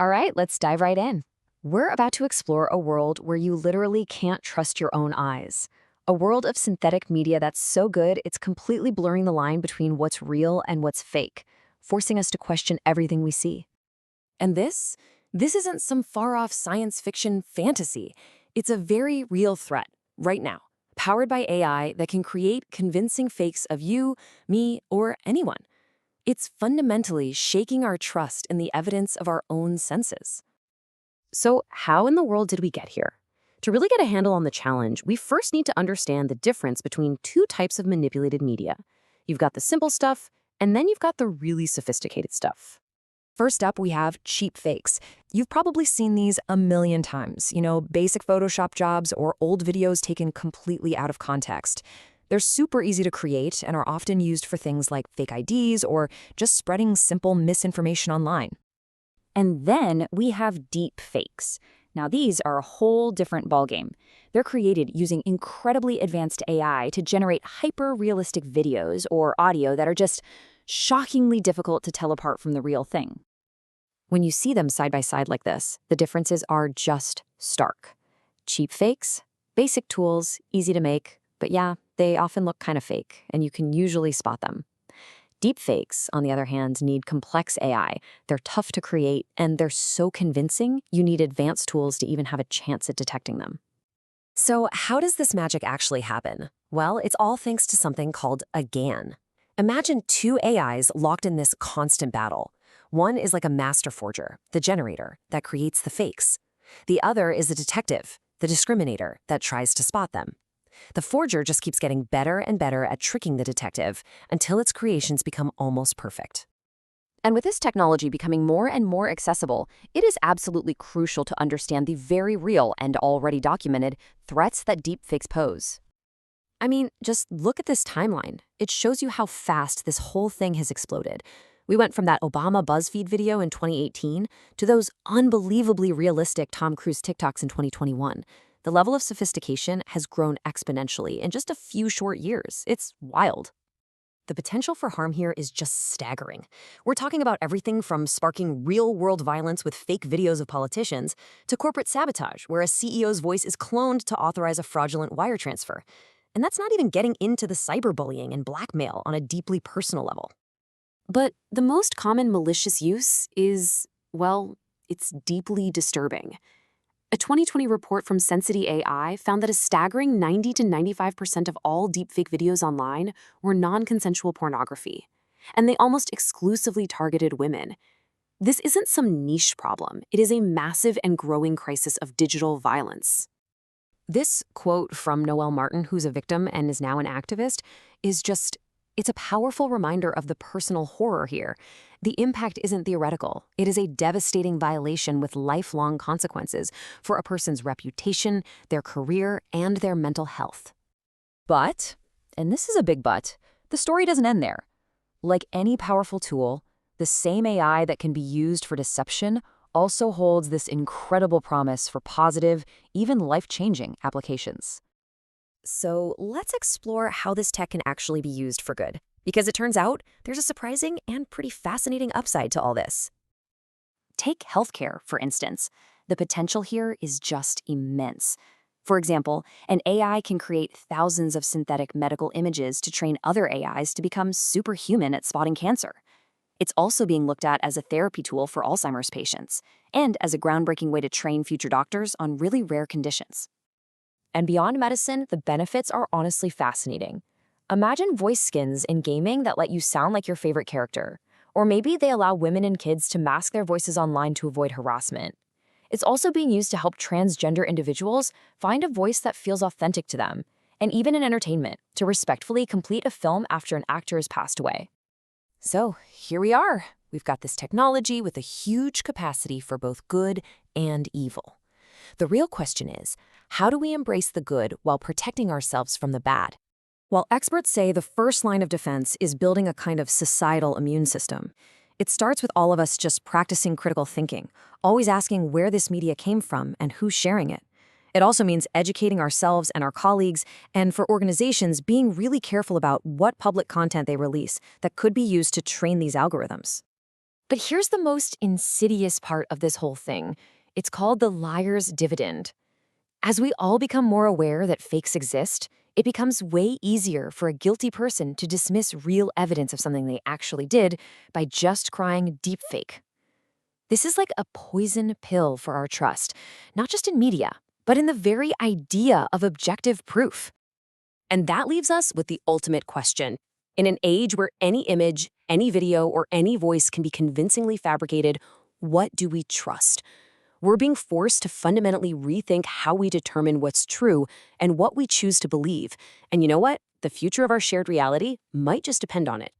All right, let's dive right in. We're about to explore a world where you literally can't trust your own eyes. A world of synthetic media that's so good it's completely blurring the line between what's real and what's fake, forcing us to question everything we see. And this isn't some far-off science fiction fantasy. It's a very real threat, right now, powered by AI that can create convincing fakes of you, me, or anyone. It's fundamentally shaking our trust in the evidence of our own senses. So how in the world did we get here? To really get a handle on the challenge, we first need to understand the difference between two types of manipulated media. You've got the simple stuff, and then you've got the really sophisticated stuff. First up, we have cheap fakes. You've probably seen these a million times, basic Photoshop jobs or old videos taken completely out of context. They're super easy to create and are often used for things like fake IDs or just spreading simple misinformation online. And then we have deep fakes. Now, these are a whole different ballgame. They're created using incredibly advanced AI to generate hyper-realistic videos or audio that are just shockingly difficult to tell apart from the real thing. When you see them side by side like this, the differences are just stark. Cheap fakes, basic tools, easy to make, but yeah, they often look kind of fake, and you can usually spot them. Deep fakes, on the other hand, need complex AI. They're tough to create, and they're so convincing, you need advanced tools to even have a chance at detecting them. So how does this magic actually happen? Well, it's all thanks to something called a GAN. Imagine two AIs locked in this constant battle. One is like a master forger, the generator, that creates the fakes. The other is a detective, the discriminator, that tries to spot them. The forger just keeps getting better and better at tricking the detective until its creations become almost perfect. And with this technology becoming more and more accessible, it is absolutely crucial to understand the very real and already documented threats that deepfakes pose. I mean, just look at this timeline. It shows you how fast this whole thing has exploded. We went from that Obama BuzzFeed video in 2018 to those unbelievably realistic Tom Cruise TikToks in 2021. The level of sophistication has grown exponentially in just a few short years. It's wild. The potential for harm here is just staggering. We're talking about everything from sparking real-world violence with fake videos of politicians to corporate sabotage, where a CEO's voice is cloned to authorize a fraudulent wire transfer. And that's not even getting into the cyberbullying and blackmail on a deeply personal level. But the most common malicious use is, well, it's deeply disturbing. A 2020 report from Sensity AI found that a staggering 90 to 95% of all deepfake videos online were non-consensual pornography, and they almost exclusively targeted women. This isn't some niche problem. It is a massive and growing crisis of digital violence. This quote from Noelle Martin, who's a victim and is now an activist, it's a powerful reminder of the personal horror here. The impact isn't theoretical. It is a devastating violation with lifelong consequences for a person's reputation, their career, and their mental health. But, and this is a big but, the story doesn't end there. Like any powerful tool, the same AI that can be used for deception also holds this incredible promise for positive, even life-changing applications. So let's explore how this tech can actually be used for good, because it turns out there's a surprising and pretty fascinating upside to all this. Take healthcare, for instance. The potential here is just immense. For example, an AI can create thousands of synthetic medical images to train other AIs to become superhuman at spotting cancer. It's also being looked at as a therapy tool for Alzheimer's patients, and as a groundbreaking way to train future doctors on really rare conditions. And beyond medicine, the benefits are honestly fascinating. Imagine voice skins in gaming that let you sound like your favorite character. Or maybe they allow women and kids to mask their voices online to avoid harassment. It's also being used to help transgender individuals find a voice that feels authentic to them, and even in entertainment, to respectfully complete a film after an actor has passed away. So here we are. We've got this technology with a huge capacity for both good and evil. The real question is, how do we embrace the good while protecting ourselves from the bad? While experts say the first line of defense is building a kind of societal immune system, it starts with all of us just practicing critical thinking, always asking where this media came from and who's sharing it. It also means educating ourselves and our colleagues, and for organizations, being really careful about what public content they release that could be used to train these algorithms. But here's the most insidious part of this whole thing. It's called the liar's dividend. As we all become more aware that fakes exist, it becomes way easier for a guilty person to dismiss real evidence of something they actually did by just crying deepfake. This is like a poison pill for our trust, not just in media, but in the very idea of objective proof. And that leaves us with the ultimate question. In an age where any image, any video, or any voice can be convincingly fabricated, what do we trust? We're being forced to fundamentally rethink how we determine what's true and what we choose to believe. And you know what? The future of our shared reality might just depend on it.